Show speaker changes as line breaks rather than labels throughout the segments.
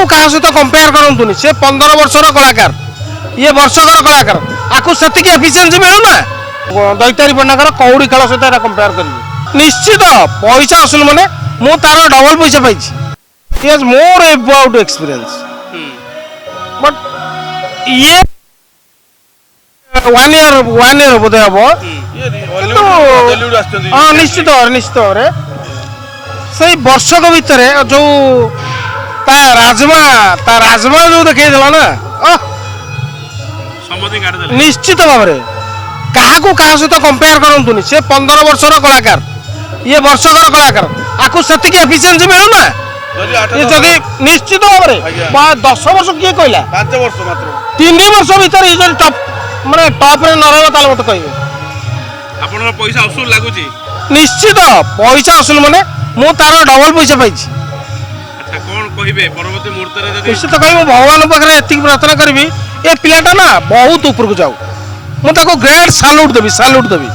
क्या सहित कंपेयर करतुनि से 15 वर्षर कलाकार ये वर्षकर कलाकार आपको से एफिसीयंसी मिलूना दैतारी पन्नाकर कौड़ी खेल सहित कंपेयर करी निश्चित पैसा असुल मैंने मु तार डबल पैसा pi is more about experience but ये 1 year बोधे हम हाँ निश्चित भाव से वर्षक भितर जो राजमा जो देखा ना निश्चित भाव क्या सहित कंपेयर करतुनि से 15 वर्षर कलाकार ये वर्षकर कलाकार आपको से एफिसीयंसी मिलूना ये निश्चित भाव 10 वर्ष किए कहला
5 वर्ष मात्र
3 वर्ष भीतर ये टॉप माने टॉप रे न रहबो ताले मत कहबे
आपन पैसा असूल लागुची
निश्चित पैसा असूल माने मु तार डबल पैसा पाई
अच्छा कोन कहिबे परवर्ती मुहूर्त रे जदी
निश्चित कहबो भगवान पाखरे एतिक प्रार्थना करबी ए पिलाटा ना बहुत ऊपर को जाऊ मु ताको ग्रेट सैल्यूट देबी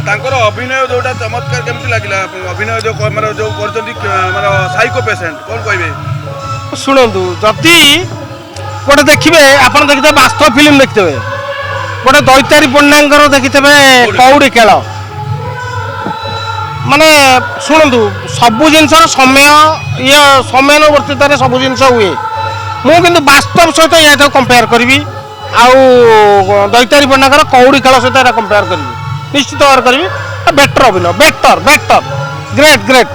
तांकर अभिनय जोटा चमत्कार केमति लागिला अभिनय जो माने जो करजंती माने साइको पेशेंट कोन कहिबे
शुणु जदि गोटे देखिए आपन देखते वास्तव फिल्म देखते गोटे दैतारी पन्नाकर देखते कौड़ी खेल माने शुणु सबू जिनस समय ये समयानुवर्तित सब जिन हुए मुझे वास्तव सहित यहाँ कंपेयर करी आउ दैतारी पन्नाकर कौड़ी खेल सहित कंपेयर करी निश्चित भाव करी बेटर अभिनय बेटर ग्रेट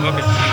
ओके